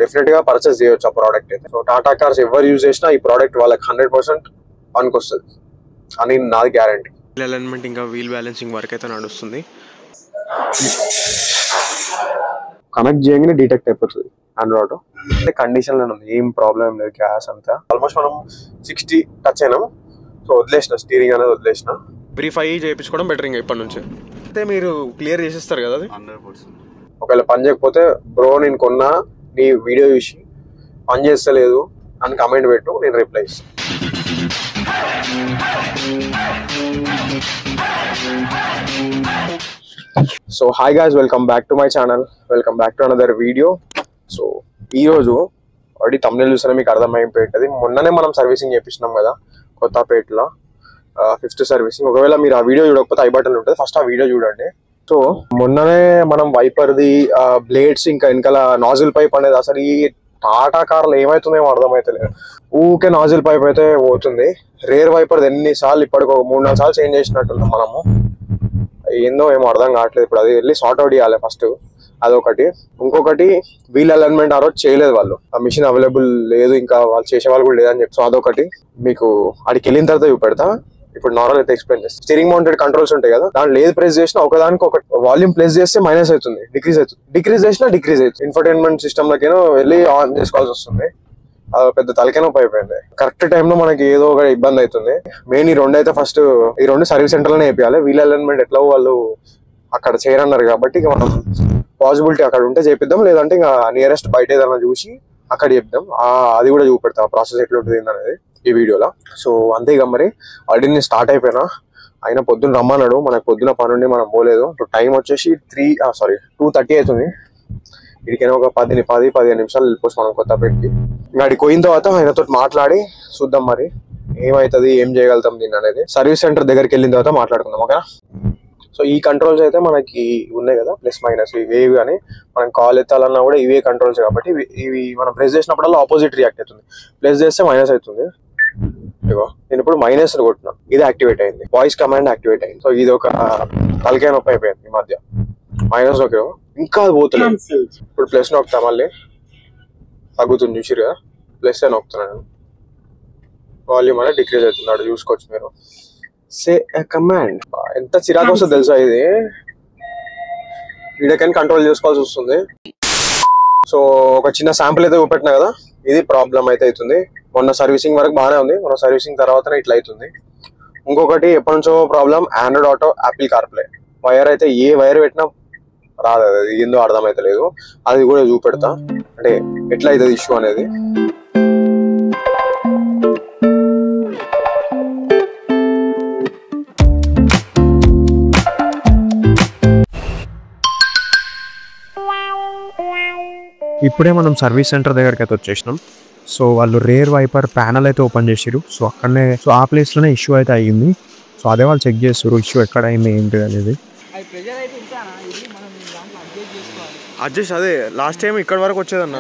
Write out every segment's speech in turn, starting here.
Definite గా purchase చేయొచ్చు ఆ ప్రోడక్ట్ అయితే. సో టాటా కార్స్ ఎవరు యూజ్ చేసినా ఈ ప్రోడక్ట్ వాళ్ళకి 100% పనికొస్తుంది అని నాది గ్యారంటీ. అలైన్మెంట్ ఇంకా వీల్ బ్యాలెన్సింగ్ వర్క్ అయితే నడుస్తుంది. కనెక్ట్ చేయగానే డిటెక్ట్ అయిపోతుంది ఆండ్రాయిడ్ ఆటో. కండిషన్ లో ఉంది, ఏం ప్రాబ్లం లేదు. గ్యాస్ అంతా ఆల్మోస్ట్ మనం 60 టచ్ అయినాం. సో వదిలేసిన స్టీరింగ్ అనేది వదిలేసిన. వెరిఫై చేయించుకోవడం బెటర్ ఇంకా ఇప్పటి నుంచి. అయితే మీరు క్లియర్ చేసేస్తారు కదా అది 100%. ఒకవేళ పని చేయకపోతే బ్రో నేను కొన్నా, నీ వీడియో చూసి పని చేస్తలేదు అని కమెంట్ పెట్టు, నేను రిప్లై ఇస్తాను. So hi guys, welcome back to my channel, welcome back to another video. So ఈరోజు ఆల్రెడీ తమ్నెల్ చూసినా మీకు అర్థమైపోయింది. మొన్ననే మనం సర్వీసింగ్ చేపించినాం కదా కొత్తపేటలో, 5th సర్వీసింగ్. ఒకవేళ మీరు ఆ వీడియో చూడకపోతే ఐ బటన్ ఉంటుంది, ఫస్ట్ ఆ వీడియో చూడండి. సో మొన్ననే మనం వైపర్ది బ్లేడ్స్ ఇంకా వెనకాల నాజిల్ పైప్ అనేది, అసలు ఈ టాటా కార్లు ఏమవుతుందేమో అర్థమైతలేదు. ఊకే నాజిల్ పైప్ అయితే పోతుంది. రేర్ వైపర్ ఎన్నిసార్లు ఇప్పటికి 3-4 సార్లు చేంజ్ చేసినట్టున్నాం మనము. ఏందో ఏమో అర్థం కావట్లేదు. ఇప్పుడు అది వెళ్ళి సార్ట్ అవుట్ చేయాలి ఫస్ట్, అదొకటి. ఇంకొకటి వీల్ అలైన్మెంట్ ఆ రోజు చేయలేదు వాళ్ళు, ఆ మిషన్ అవైలబుల్ లేదు, ఇంకా వాళ్ళు చేసే వాళ్ళు కూడా లేదని చెప్పి. సో అదొకటి మీకు అడికి వెళ్ళిన తర్వాత చూపెడతా. ఇప్పుడు నార్మల్ అయితే ఎక్స్ప్లెయిన్ చేస్తాను. స్టీరింగ్ మౌంటెడ్ కంట్రోల్స్ ఉంటాయి కదా, దాంట్లో ఏది ప్రెస్ చేసినా ఒకదానికి ఒక వాల్యూమ్ ప్రెస్ చేస్తే మైనస్ అవుతుంది, డిక్రీజ్ అవుతుంది, డిక్రీజ్ చేసినా డిక్రీజ్ అవుతుంది. ఇన్ఫర్టైన్మెంట్ సిస్టమ్ లకేనో వెళ్ళి ఆన్ చేసుకోవాల్సి వస్తుంది. అది పెద్ద తలకేనో అయిపోయింది. కరెక్ట్ టైంలో మనకి ఏదో ఒక ఇబ్బంది అవుతుంది. మెయిన్ ఈ రెండు అయితే ఫస్ట్ ఈ రెండు సర్వీస్ సెంటర్లోనే వేయాలి. వీల్ అలైన్మెంట్ ఎట్లా వాళ్ళు అక్కడ చేయరన్నారు కాబట్టి ఇక మనం పాసిబిలిటీ అక్కడ ఉంటే చేపిద్దాం, లేదంటే ఇంకా నియరెస్ట్ బయట ఏదైనా చూసి అక్కడ చెప్దాం. అది కూడా చూపెడతాం ప్రాసెస్ ఎట్లా ఉంటుంది అనేది ఈ వీడియోలో. సో అంతే. ఇక మరి ఆల్రెడీ నేను స్టార్ట్ అయిపోయినా. ఆయన పొద్దున్న రమ్మన్నాడు, మనకు పొద్దున పని ఉండి మనం పోలేదు. టైం వచ్చేసి 2:30 అవుతుంది. ఇడికైనా ఒక 10-15 నిమిషాలు వెళ్ళిపోవచ్చు మనం కొత్తపేటకి. ఇంకా అడికి పోయిన తర్వాత ఆయనతో మాట్లాడి చూద్దాం మరి ఏమవుతుంది, ఏం చేయగలుగుతాం దీన్ని అనేది. సర్వీస్ సెంటర్ దగ్గరికి వెళ్ళిన తర్వాత మాట్లాడుకుందాం, ఓకేనా? సో ఈ కంట్రోల్స్ అయితే మనకి ఉన్నాయి కదా, ప్లస్ మైనస్ ఇవేవి. కానీ మనం కాల్ ఎత్తాలన్నా కూడా ఇవే కంట్రోల్స్ కాబట్టి ఇవి మనం ప్రెస్ చేసినప్పుడల్లా ఆపోజిట్ రియాక్ట్ అవుతుంది. ప్లస్ చేస్తే మైనస్ అవుతుంది. ఇగో నేను ఇప్పుడు మైనస్ కొట్టినా, ఇది యాక్టివేట్ అయింది, వాయిస్ కమాండ్ యాక్టివేట్ అయింది. సో ఇది ఒక తలకాయ నొప్పి అయిపోయింది ఈ మధ్య. మైనస్ నొక్కి ఇంకా అది పోతుంది. ఇప్పుడు ప్లస్ నొక్కుతా, మళ్ళీ తగ్గుతుంది చూసిరు కదా. ప్లస్ అని నొక్కుతున్నాను, వాల్యూమ్ అనేది డిక్రీజ్ అవుతుంది. అక్కడ చూసుకోవచ్చు మీరు. సే కమాండ్ ఎంత చిరాకు వస్తుంది తెలుసా ఇది. వీడియోకైనా కంట్రోల్ చేసుకోవాల్సి వస్తుంది. సో ఒక చిన్న శాంపుల్ అయితే చూపెట్టినా కదా, ఇది ప్రాబ్లం అయితే అవుతుంది. మొన్న సర్వీసింగ్ వరకు బాగానే ఉంది, మొన్న సర్వీసింగ్ తర్వాతనే ఇట్లా అవుతుంది. ఇంకొకటి ఎప్పటి నుంచో problem Android auto, Apple CarPlay. Wire అయితే ఏ వైర్ పెట్టినా రాదు, అది ఏందో అర్థమైతలేదు. అది కూడా చూపెడతా, అంటే ఎట్లా అవుతుంది ఇష్యూ అనేది. ఇప్పుడే మనం సర్వీస్ సెంటర్ దగ్గరికి అయితే వచ్చేసినాం. సో వాళ్ళు రేర్ వైపర్ ప్యానల్ అయితే ఓపెన్ చేసారు. సో అక్కడనే, సో ఆ ప్లేస్లోనే ఇష్యూ అయితే అయ్యింది. సో అదే వాళ్ళు చెక్ చేస్తారు ఇష్యూ ఎక్కడ అయింది ఏంటి అనేది. అడ్జస్ట్ అదే లాస్ట్ టైం ఇక్కడ వరకు వచ్చేదన్న,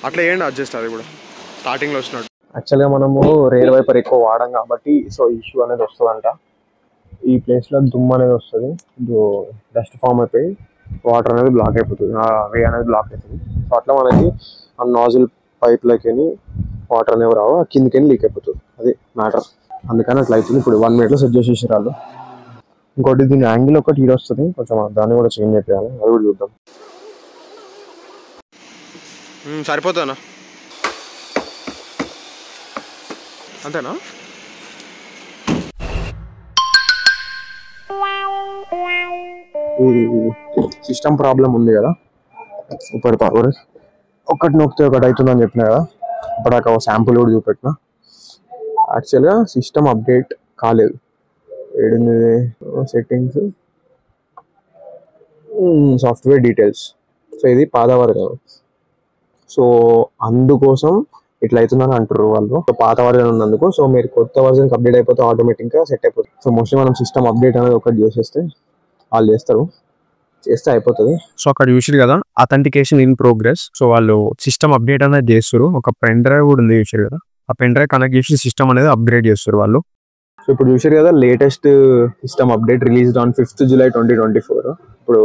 అట్లా ఏంటి అడ్జస్ట్ అది కూడా స్టార్టింగ్లో వచ్చినట్టు. యాక్చువల్గా మనము రేర్ వైపర్ ఎక్కువ వాడాం కాబట్టి సో ఇష్యూ అనేది వస్తుందంట. ఈ ప్లేస్లో దుమ్ము అనేది వస్తుంది, డస్ట్ ఫామ్ అయిపోయి వాటర్ అనేది బ్లాక్ అయిపోతుంది, వే అనేది బ్లాక్ అవుతుంది. సో అట్లా మనకి ఆ నాజిల్ పైప్లకి వాటర్ అనేవి రావు, కిందికి లీక్ అయిపోతుంది. అది మ్యాటర్, అందుకని అట్లా అవుతుంది. ఇప్పుడు 1 minute సెట్ చేసేసి రాళ్ళు. ఇంకోటి దీని యాంగిల్ ఒకటి ఈడ వస్తుంది, కొంచెం దాన్ని కూడా చేంజ్ అయిపోయాలి, అది కూడా చూద్దాం. సరిపోతానా అంతేనా? ఈ సిస్టమ్ ప్రాబ్లం ఉంది కదా, ఇప్పుడు పవర్ ఒకటి నొక్కితే ఒకటి అవుతుందని చెప్పినా కదా. ఇప్పుడు ఒక శాంపుల్ కూడా చూపెట్టిన. యాక్చువల్గా సిస్టమ్ అప్డేట్ కాలేదు. ఏడుంది సెట్టింగ్స్, సాఫ్ట్వేర్ డీటెయిల్స్. సో ఇది పాతవారు కదా, సో అందుకోసం ఇట్లా అవుతుందని అంటారు వాళ్ళు. పాత వర్జన్ ఉన్నందుకు. సో మీరు కొత్త వర్జన్కి అప్డేట్ అయిపోతే ఆటోమేటిక్గా సెట్ అయిపోతుంది. సో మోస్ట్లీ మనం సిస్టమ్ అప్డేట్ అనేది ఒకటి చేసేస్తే వాళ్ళు చేస్తే అయిపోతుంది. సో అక్కడ చూసారు కదా, అథెంటికేషన్ ఇన్ ప్రోగ్రెస్. సో వాళ్ళు సిస్టమ్ అప్డేట్ అనేది చేస్తారు. ఒక పెన్ డ్రైవ్ కూడా ఉంది చూసారు కదా, ఆ పెన్ డ్రైవ్ కనెక్ట్ చేసి సిస్టమ్ అనేది అప్గ్రేడ్ చేస్తారు వాళ్ళు. సో ఇప్పుడు చూసారు కదా, latest system update released on 5th July 2024. ఇప్పుడు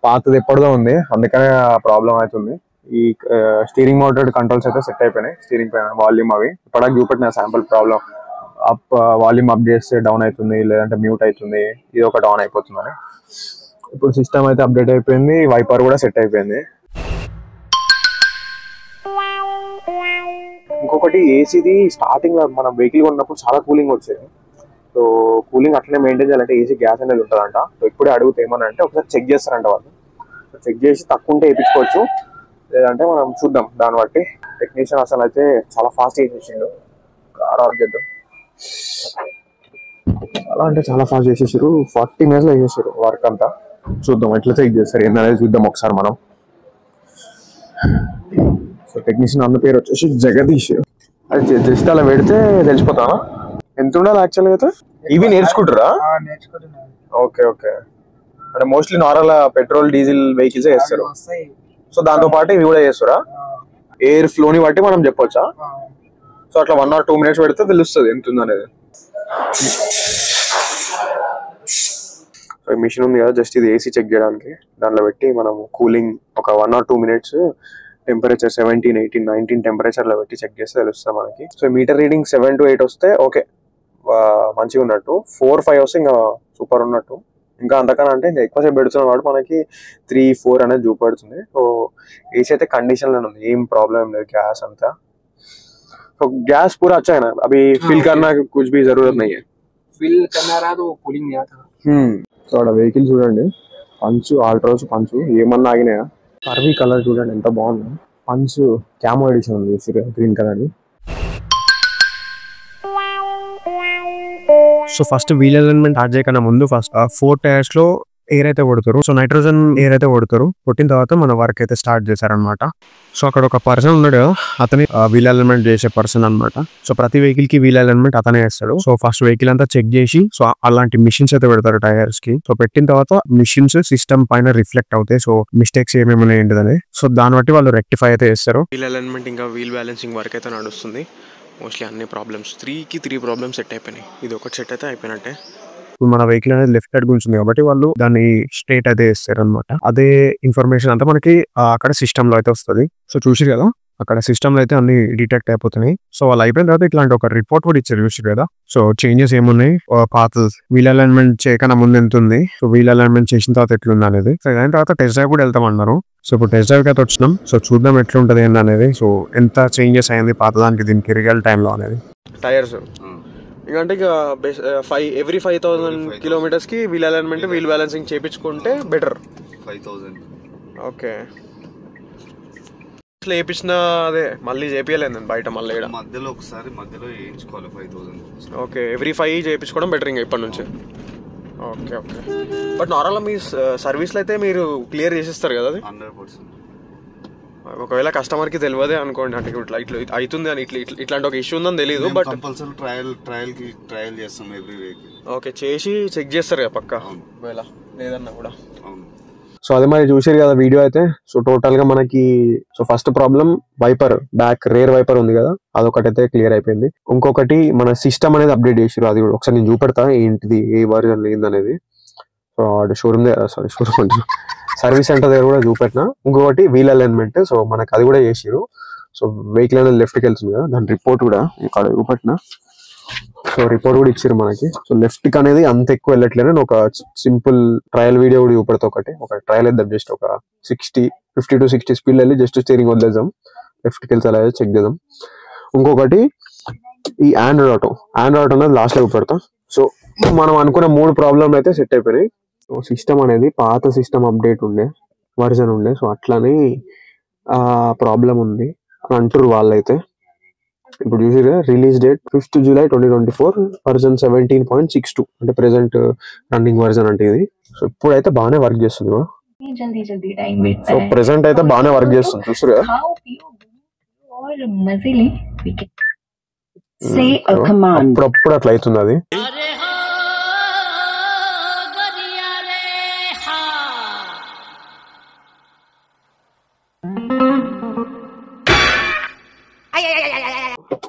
పాతది ఎప్పటిదో ఉంది, అందుకనే ప్రాబ్లం అవుతుంది. ఈ స్టీరింగ్ మౌంటెడ్ కంట్రోల్స్ అయితే సెట్ అయిపోయినాయి. స్టీరింగ్ పైన వాల్యూమ్ అవి ప్రొడక్ట్ చూపెట్టిన sample problem up volume up చేస్తే డౌన్ అవుతుంది, లేదంటే మ్యూట్ అవుతుంది, ఇది ఒకటి ఆన్ అయిపోతుందని. ఇప్పుడు సిస్టమ్ అయితే అప్డేట్ అయిపోయింది, వైపర్ కూడా సెట్ అయిపోయింది. ఇంకొకటి ఏసీది స్టార్టింగ్ లో మనం వెహికల్ కొన్నప్పుడు చాలా కూలింగ్ వచ్చేది. సో కూలింగ్ అట్లనే మెయింటైన్ చేయాలంటే ఏసీ గ్యాస్ అనేది ఉంటుందంట. సో ఇప్పుడే అడుగుతే ఏమనంటే ఒకసారి చెక్ చేస్తారంట వాళ్ళు. చెక్ చేసి తక్కువ ఉంటే వేయించుకోవచ్చు, లేదంటే మనం చూద్దాం దాన్ని బట్టి. టెక్నీషియన్ అసలు అయితే చాలా ఫాస్ట్ చేసేసిండు. కార్ ఆఫ్ చేద్దాం. చాలా అంటే చాలా ఫాస్ట్ చేసేసారు. 40 minutes లో చేసేసారు వర్క్ అంతా. చూద్దాం ఎట్లా చెక్ చేస్తారు ఏంటనేది చూద్దాం ఒకసారి మనం. సో టెక్నీషియన్ అన్న పేరు వచ్చేసి జగదీష్. అది జస్ట్ అలా పెడితే తెలిసిపోతానా ఎంత ఉండాలి యాక్చువల్గా అయితే. ఇవి నేర్చుకుంటారా? Okay okay. అంటే mostly normal petrol diesel vehicles చేస్తారు. సో దాంతో పాటు ఇవి కూడా చేస్తారా? ఎయిర్ ఫ్లోని బట్టి మనం చెప్పొచ్చా? సో అట్లా 1 or 2 minutes పెడితే తెలుస్తుంది ఎంత ఉంది అనేది. సో ఈ మిషన్ ఉంది కదా, జస్ట్ ఇది ఏసీ చెక్ చేయడానికి. దాంట్లో పెట్టి మనం కూలింగ్ ఒక 1 or 2 minutes టెంపరేచర్ 17, 18, 19 టెంపరేచర్లో పెట్టి చెక్ చేస్తే తెలుస్తుంది మనకి. సో మీటర్ రీడింగ్ 7 to 8 వస్తే ఓకే, మంచిగా ఉన్నట్టు. 4, 5 వస్తే ఇంకా సూపర్ ఉన్నట్టు. ఇంకా అంతకన్నా అంటే ఇంకా ఎక్కువసేపు పెడుతున్న వాడు మనకి 3, 4 అనేది చూపెడుతుంది. సో ఏసీ అయితే కండిషన్లో ఉంది, ఏం ప్రాబ్లం లేదు. గ్యాస్ అంతా तो गैस पूरा अच्छा है ना? अभी फिल करना कुछ भी जरूरत नहीं है. फिल करना रहा तो कूलिंग नहीं आता. సో అక్కడ వెహికల్ చూడండి, పంచు ఆల్ట్రోస్ పంచు ఏమన్నా ఆగినాయా? కర్వీ కలర్ చూడండి ఎంత బాగుంది. పంచు క్యామో ఎడిషన్ ఉంది green colour. So first wheel alignment start చేయకన్నా ముందు ఫస్ట్ 4 టైర్స్ లో ఎయిర్ అయితే కొడతారు. సో నైట్రోజన్ ఎయిర్ అయితే కొడతారు. కొట్టిన తర్వాత మన వర్క్ అయితే స్టార్ట్ చేశారనమాట. సో అక్కడ ఒక పర్సన్ ఉన్నాడు, అతని వీల్ అలైన్మెంట్ చేసే పర్సన్ అనమాట. సో ప్రతి వెహికల్ కి వీల్ అలైన్మెంట్ అతనే చేస్తాడు. సో ఫస్ట్ వెహికల్ అంతా చెక్ చేసి సో అలాంటి మిషన్స్ అయితే పెడతారు టైర్స్ కి. సో పెట్టిన తర్వాత మిషన్స్ సిస్టమ్ పైన రిఫ్లెక్ట్ అవుతాయి. సో మిస్టేక్స్ ఏమేమి ఏంటిదని సో దాన్ని బట్టి వాళ్ళు రెక్టిఫై అయితే చేస్తారు. వీల్ అలైన్మెంట్ ఇంకా వీల్ బ్యాలెన్సింగ్ వర్క్ అయితే నడుస్తుంది. మోస్ట్లీ అన్ని ప్రాబ్లమ్స్ 3 ప్రాబ్లమ్స్ సెట్ అయిపోయినాయి. ఇది ఒకటి సెట్ అయితే అయిపోయినట్టే. ఇప్పుడు మన వెహికల్ అనేది లెఫ్ట్ సైడ్ గుంచుంది కాబట్టి వాళ్ళు దాన్ని స్ట్రేట్ అయితే వేస్తారు అనమాట. అదే ఇన్ఫర్మేషన్ అంతా మనకి అక్కడ సిస్టమ్ లో అయితే వస్తుంది. సో చూసి కదా అక్కడ సిస్టమ్ లో అయితే అన్ని డిటెక్ట్ అయిపోతున్నాయి. సో వాళ్ళు అయిపోయిన తర్వాత ఇట్లాంటి ఒక రిపోర్ట్ కూడా ఇచ్చారు చూసి కదా. సో చేంజెస్ ఏమున్నాయి, పాత వీల్ అలైన్మెంట్ చేయకన్నా ముందు ఎంత ఉంది, సో వీల్ అలైన్మెంట్ చేసిన తర్వాత ఎట్లుంది అనేది. సో దాని తర్వాత టెస్ట్ డ్రైవ్ కూడా వెళ్తామన్నారు. సో ఇప్పుడు టెస్ట్ డ్రైవ్ అయితే వచ్చినాం. సో చూద్దాం ఎట్లుంటది ఏంటి అనేది. సో ఎంత చేంజెస్ అయింది పాత దానికి దీనికి రియల్ టైంలో అనేది. టైర్స్ అంటే ఇక ఎవ్రీ 5,000 kilometers కి వీల్ అలైన్మెంట్ వీల్ బ్యాలెన్సింగ్ చేయించుకుంటే బెటర్. 5,000. ఓకే. అసలు వేయించిన అదే మళ్ళీ చేపియలేదు నేను బయట, మళ్ళీ మధ్యలో ఒకసారి మధ్యలో వేయించుకోవాలి 5,000. ఓకే, ఎవ్రీ 5 చేయించుకోవడం బెటర్ ఇంకా ఇప్పటి నుంచి. Okay okay. బట్ నార్మల్గా మీ సర్వీస్లో అయితే మీరు క్లియర్ చేసిస్తారు కదా అది? 100%. ఒకవేళ కస్టమర్ కి తెలియదే అనుకోండి, అంటే ఇట్లా ఇట్లా అవుతుంది అని ఇట్లాంటి ఒక ఇష్యూ ఉందని తెలియదు. బట్ కంపల్సరీ ట్రయల్ చేస్తాం ఎవ్రీ వెహికల్. ఓకే, చేసి చెక్ చేస్తారు కదా పక్కా, ఒకవేళ లేదన్నా కూడా. సో అదే మరి చూసారు కదా వీడియో అయితే. సో టోటల్ గా మనకి so first problem wiper, back rear wiper ఉంది కదా, అదొకటైతే క్లియర్ అయిపోయింది. ఇంకొకటి మన సిస్టమ్ అనేది అప్డేట్ చేసారు, అది కూడా ఒకసారి నేను చూపెడతా ఏంటిది ఏ వర్జన్ ఏందనేది. So showroom showroom service centre దగ్గర కూడా చూపెట్టిన. ఇంకొకటి వీల్ అలైన్మెంట్, సో మనకు అది కూడా చేసిరు. సో వెహికల్ అనేది లెఫ్ట్కి వెళ్తుంది కదా, దాని రిపోర్ట్ కూడా ఇక్కడ చూపెట్టిన. సో రిపోర్ట్ కూడా ఇచ్చారు మనకి. సో లెఫ్ట్ కి అనేది అంత ఎక్కువ వెళ్ళట్లేదు. నేను ఒక సింపుల్ ట్రయల్ వీడియో కూడా చూపెడతా. ఒక ట్రయల్ వేద్దాం, జస్ట్ ఒక 50 to 60 స్పీడ్ వెళ్ళి జస్ట్ స్టీరింగ్ వదిలేద్దాం, లెఫ్ట్ కి వెళ్తే అలాగే చెక్ చేద్దాం. ఇంకొకటి ఈ ఆండ్రాయిడ్ ఆటో అనేది లాస్ట్ లో చూపెడతాం. సో మనం అనుకున్న 3 ప్రాబ్లమ్ అయితే సెట్ అయిపోయినాయి. సో సిస్టమ్ అనేది పాత సిస్టమ్ అప్డేట్ ఉండే వర్జన్ ఉండే, సో అట్లానే ప్రాబ్లం ఉంది అని అంటారు వాళ్ళైతే. ఇప్పుడు చూసారు release date 5th July 2024, version 17.62 అంటే ప్రెసెంట్ రన్నింగ్ వర్జన్ అంటే ఇది. సో ఇప్పుడైతే బాగానే వర్క్ చేస్తుంది. సో ప్రెసెంట్ అయితే బాగానే వర్క్ చేస్తుంది చూసారు కదా. అప్పుడప్పుడు అట్లా అవుతుంది అది.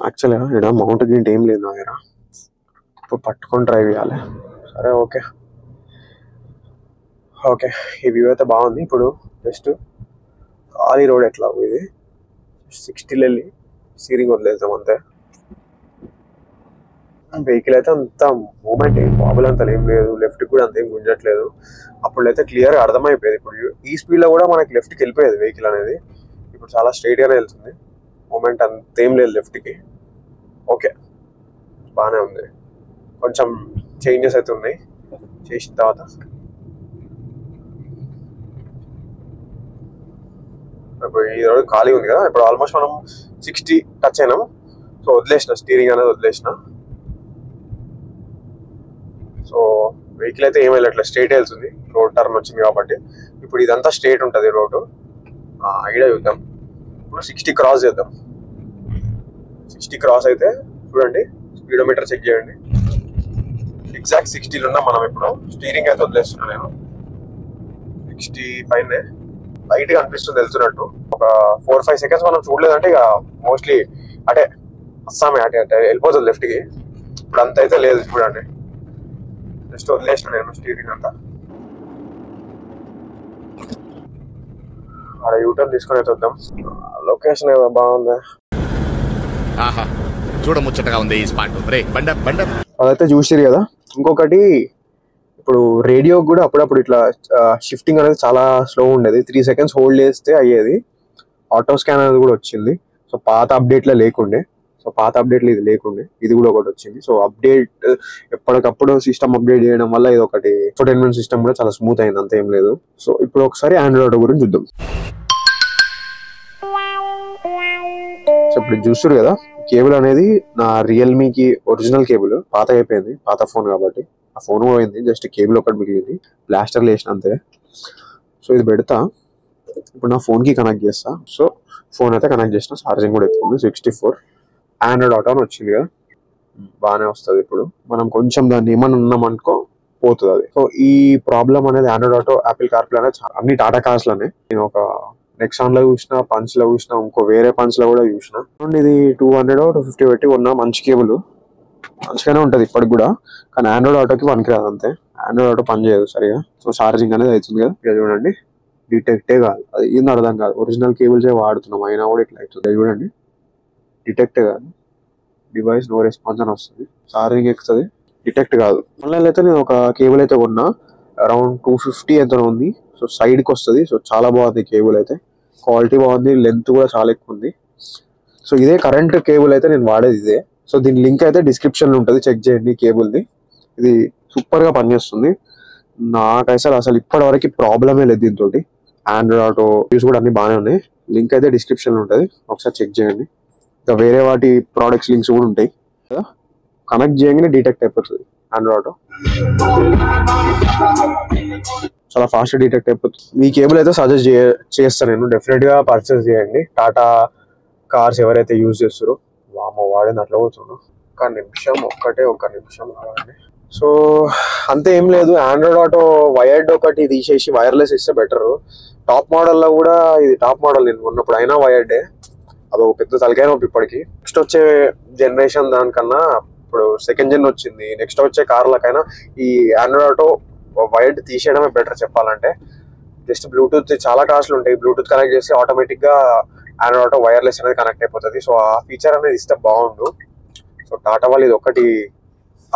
యాక్చువల్గా ఇక్కడ మౌంట్ గింట్ ఏం లేదు నా దగ్గర, ఇప్పుడు పట్టుకొని డ్రైవ్ చేయాలి. సరే ఓకే ఓకే, ఈ వ్యూ అయితే బాగుంది. ఇప్పుడు జస్ట్ ఖాళీ రోడ్ ఎట్లా ఇది 60 వెళ్ళి స్టీరింగ్ వదిలేద్దాం అంతే. వెహికల్ అయితే అంత మూమెంట్ ఏం ప్రాబ్లం అంత ఏం లేదు, లెఫ్ట్ కూడా అంత ఏం గుంజట్లేదు. అప్పుడు అయితే క్లియర్గా అర్థమైపోయేది. ఇప్పుడు ఈ స్పీడ్లో కూడా మనకి లెఫ్ట్కి వెళ్ళిపోయేది వెహికల్ అనేది. ఇప్పుడు చాలా స్ట్రైట్గానే వెళ్తుంది, మూమెంట్ అంతేం లేదు లెఫ్ట్కి. ఓకే బాగానే ఉంది. కొంచెం చేంజెస్ అయితే ఉన్నాయి చేసిన తర్వాత. ఇప్పుడు ఈ రోడ్ ఖాళీ ఉంది కదా, ఇప్పుడు ఆల్మోస్ట్ మనం 60 టచ్ అయినాం. సో వదిలేసిన స్టీరింగ్ అనేది వదిలేసిన. సో వెహికల్ అయితే ఏం వెళ్ళట్లేదు, స్ట్రైట్ వెళ్తుంది. రోడ్ టర్న్ వచ్చింది కాబట్టి ఇప్పుడు ఇదంతా స్ట్రైట్ ఉంటుంది రోడ్డు. ఐడియా చూద్దాం. ఇప్పుడు 60 క్రాస్ చేద్దాం. 60 క్రాస్ అయితే చూడండి, స్పీడోమీటర్ చెక్ చేయండి. ఎగ్జాక్ట్ 60లో ఉన్నాం మనం. ఇప్పుడు స్టీరింగ్ అయితే వదిలేస్తున్నాను నేను. 60 పైనే లైట్గా అనిపిస్తుంది వెళ్తున్నట్టు. ఒక 4-5 సెకండ్స్ మనం చూడలేదంటే ఇక మోస్ట్లీ అటే అస్సామే అటే అంటే వెళ్ళిపోతుంది లెఫ్ట్కి. ఇప్పుడు అంత అయితే లేదు చూడండి, జస్ట్ వదిలేసిన నేను స్టీరింగ్ అంతా. అక్కడ యూటర్న్ తీసుకొని అయితే వద్దాం. లొకేషన్ ఏదో బాగుంది, చూడముచ్చటగా ఉంది ఈ స్పాట్. అదైతే చూసిరు కదా. ఇంకొకటి ఇప్పుడు రేడియో కూడా అప్పుడప్పుడు ఇట్లా షిఫ్టింగ్ అనేది చాలా స్లో ఉండేది. 3 సెకండ్స్ హోల్డ్ చేస్తే అయ్యేది. ఆటో స్కాన్ అనేది కూడా వచ్చింది. సో పాత అప్డేట్లో లేకుండే, ఇది లేకుండే, ఇది కూడా ఒకటి వచ్చింది. సో అప్డేట్ ఎప్పటికప్పుడు సిస్టమ్ అప్డేట్ చేయడం వల్ల ఇది ఒకటి ఎంటర్టైన్మెంట్ సిస్టమ్ కూడా చాలా స్మూత్ అయింది, అంత ఏం లేదు. సో ఇప్పుడు ఒకసారి ఆండ్రాయిడ్ ఆటో గురించి చూద్దాం. సో ఇప్పుడు చూస్తారు కదా, కేబుల్ అనేది నా రియల్మీకి ఒరిజినల్ కేబుల్, పాత అయిపోయింది, పాత ఫోన్ కాబట్టి. ఆ ఫోన్ పోయింది, జస్ట్ కేబుల్ ఒకటి మిగిలింది, ప్లాస్టర్లు వేసిన అంతే. సో ఇది పెడతా, ఇప్పుడు నా ఫోన్కి కనెక్ట్ చేస్తా. సో ఫోన్ అయితే కనెక్ట్ చేసిన, ఛార్జింగ్ కూడా ఎక్కువ 64. ఆండ్రాయిడ్ ఆటో అని వచ్చింది కదా, బాగానే వస్తుంది. ఇప్పుడు మనం కొంచెం దాన్ని ఏమన్నా ఉన్నాం అనుకో పోతుంది అది. సో ఈ ప్రాబ్లం అనేది ఆండ్రాయిడ్ ఆటో, యాపిల్ కార్ప్లే అనేది అన్ని టాటా కార్స్లోనే. నేను ఒక నెక్సాన్ లో చూసిన, పంచ్ లో చూసిన, ఇంకో వేరే పంచ్ లో కూడా చూసిన. ఇది 200-250 పెట్టి కొన్నా, మంచి కేబుల్, మంచిగానే ఉంటుంది ఇప్పటికి కూడా. కానీ ఆండ్రాయిడ్ ఆటోకి పనికి రాదు అంతే. ఆండ్రాయిడ్ ఆటో పని చేయదు సరిగా. సో ఛార్జింగ్ అనేది అవుతుంది కదా, ఇక చూడండి డిటెక్టే కాదు, అది ఏంది అర్థం కాదు. ఒరిజినల్ కేబుల్సే వాడుతున్నాం అయినా కూడా ఇట్లా అవుతుంది. చూడండి డిటెక్టే కాదు, డివైస్ నో రెస్పాన్స్ అని వస్తుంది. ఛార్జింగ్ ఎక్కుతుంది, డిటెక్ట్ కాదు. ఆన్లైన్లో అయితే నేను ఒక కేబుల్ అయితే కొన్నా, అరౌండ్ 250 ఎంత ఉంది. సో సైడ్కి వస్తుంది. సో చాలా బాగుంది కేబుల్ అయితే, క్వాలిటీ బాగుంది, లెంత్ కూడా చాలా ఎక్కువ ఉంది. సో ఇదే కరెంట్ కేబుల్ అయితే నేను వాడేది ఇదే. సో దీని లింక్ అయితే డిస్క్రిప్షన్లో ఉంటుంది, చెక్ చేయండి కేబుల్ది. ఇది సూపర్గా పనిచేస్తుంది. నాకు అసలు ఇప్పటివరకు ప్రాబ్లమే లేదు దీంతో. ఆండ్రాయిడ్ ఆటో యూస్ కూడా అన్ని బాగానే ఉన్నాయి. లింక్ అయితే డిస్క్రిప్షన్లో ఉంటుంది, ఒకసారి చెక్ చేయండి. ఇంకా వేరే వాటి ప్రోడక్ట్స్ లింక్స్ కూడా ఉంటాయి కదా. కనెక్ట్ చేయగానే డిటెక్ట్ అయిపోతుంది ఆండ్రాయిడ్ ఆటో, చాలా ఫాస్ట్ డిటెక్ట్ అయిపోతుంది. ఈ కేబుల్ అయితే సజెస్ట్ చేస్తాను నేను, డెఫినెట్ గా పర్చేస్ చేయండి. టాటా కార్స్ ఎవరైతే యూజ్ చేస్తారో వాడింది అట్లా పోతున్నాను. ఒక్క నిమిషం ఆగండి. సో అంతే ఏం లేదు, ఆండ్రాయిడ్ ఆటో వైర్డ్ ఒకటి తీసేసి వైర్లెస్ ఇస్తే బెటర్. టాప్ మోడల్లో కూడా ఇది టాప్ మోడల్ నేను ఉన్నప్పుడు అయినా వైర్డే, అదొక పెద్ద తలకాయ నొప్పి ఇప్పటికి. నెక్స్ట్ వచ్చే జనరేషన్ దానికన్నా ఇప్పుడు సెకండ్ జన్ వచ్చింది, నెక్స్ట్ వచ్చే కార్లకైనా ఈ ఆండ్రాయిడ్ ఆటో వైర్డ్ తీసేయడమే బెటర్ చెప్పాలంటే. జస్ట్ బ్లూటూత్ చాలా కాస్ట్లు ఉంటాయి, బ్లూటూత్ కనెక్ట్ చేసి ఆటోమేటిక్గా ఆండ్రాయిడ్ ఆటో వైర్లెస్ అనేది కనెక్ట్ అయిపోతుంది. సో ఆ ఫీచర్ అనేది ఇస్తే బాగుండు. సో టాటా వాళ్ళు ఇది ఒకటి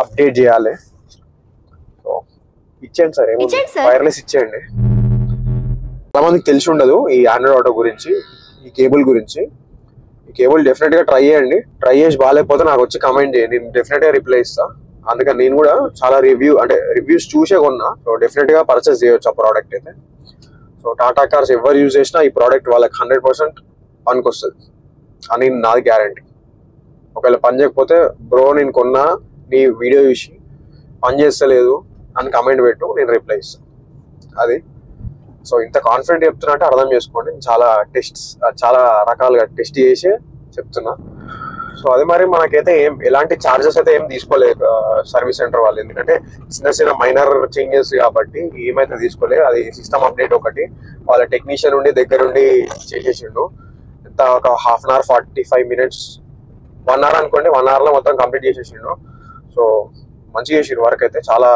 అప్డేట్ చేయాలి. సో ఇచ్చేయండి సార్, ఏమో వైర్లెస్ ఇచ్చేయండి. చాలా మందికి తెలిసి ఉండదు ఈ ఆండ్రాయిడ్ ఆటో గురించి, ఈ కేబుల్ గురించి. ఈ కేబుల్ డెఫినెట్గా ట్రై చేయండి, ట్రై చేసి బాగాలేకపోతే నాకు వచ్చి కమెంట్ చేయండి, నేను డెఫినెట్గా రిప్లై ఇస్తాను. అందుకని నేను కూడా చాలా రివ్యూస్ చూసే కొన్నా. సో డెఫినెట్గా పర్చేస్ చేయొచ్చు ఆ ప్రోడక్ట్ అయితే. సో టాటా కార్స్ ఎవరు యూజ్ చేసినా ఈ ప్రోడక్ట్ వాళ్ళకి 100% పనికి వస్తుంది అని నాది గ్యారంటీ. ఒకవేళ పని చేయకపోతే బ్రో నేను కొన్నా, నీ వీడియో చూసి పని చేస్తలేదు అని కమెంట్ పెట్టు, నేను రిప్లై ఇస్తాను అది. సో ఇంత కాన్ఫిడెంట్ చెప్తున్నట్టు అర్థం చేసుకోండి, చాలా రకాలుగా టెస్ట్ చేసి చెప్తున్నా. సో అది మరి మనకైతే ఎలాంటి ఛార్జెస్ అయితే ఏం తీసుకోలేదు సర్వీస్ సెంటర్ వాళ్ళు, ఎందుకంటే చిన్న మైనర్ చేంజెస్ కాబట్టి ఏమైతే తీసుకోలేదు. అది సిస్టమ్ అప్డేట్ ఒకటి వాళ్ళ టెక్నీషియన్ ఉండి దగ్గరుండి చేసేసిండు. ఎంత ఒక 1/2 అవర్ 45 మినిట్స్ 1 అవర్ అనుకోండి, 1 అవర్లో మొత్తం కంప్లీట్ చేసేసిండు. సో మంచిగా చేసిరు వర్క్ అయితే, చాలా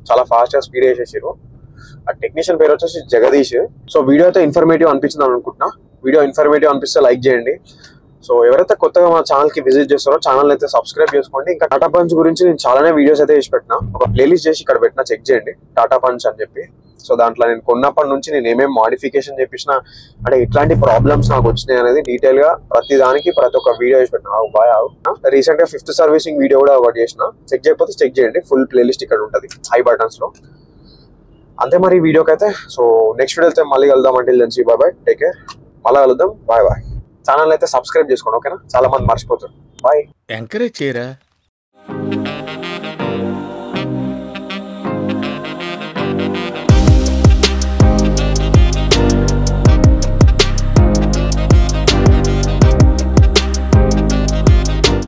చాలా ఫాస్ట్గా స్పీడ్ చేసేసారు. ఆ టెక్నీషియన్ పేరు వచ్చేసి జగదీష్. సో వీడియో అయితే ఇన్ఫర్మేటివ్ అనిపించింది అనుకుంటున్నా. వీడియో ఇన్ఫర్మేటివ్ అనిపిస్తే లైక్ చేయండి. సో ఎవరైతే కొత్తగా మా ఛానల్కి విజిట్ చేస్తారో ఛానల్ అయితే సబ్స్క్రైబ్ చేసుకోండి. ఇంకా టాటా పంచ్ గురించి నేను చాలానే వీడియోస్ అయితే చేసి పెట్టిన, ఒక ప్లేలిస్ట్ చేసి ఇక్కడ పెట్టిన, చెక్ చేయండి టాటా పంచ్ అని చెప్పి. సో దాంట్లో నేను కొన్నప్పటి నుంచి నేను ఏమేమి మాడిఫికేషన్ చేపించిన, అంటే ఎట్లాంటి ప్రాబ్లమ్స్ నాకు వచ్చినాయి అనేది డీటెయిల్ గా ప్రతి ఒక్క వీడియో చేసి పెట్టిన. రీసెంట్ గా 5th సర్వీసింగ్ వీడియో కూడా ఒకటి చేసిన, చెక్ చేయకపోతే చెక్ చేయండి. ఫుల్ ప్లేలిస్ట్ ఇక్కడ ఉంటుంది ఐ బటన్స్ లో. అంతే మరి ఈ వీడియోకి అయితే. సో నెక్స్ట్ వీడియో అయితే మళ్ళీ కలుద్దాం. అంటే then see bye bye, take care, మళ్ళీ కలుద్దాం, బాయ్ బాయ్. ఛానల్ అయితే సబ్స్క్రైబ్ చేసుకోండి, ఓకేనా? చాలా మంది మర్చిపోతారు. బాయ్. ఎంకరేజ్ చేయరా.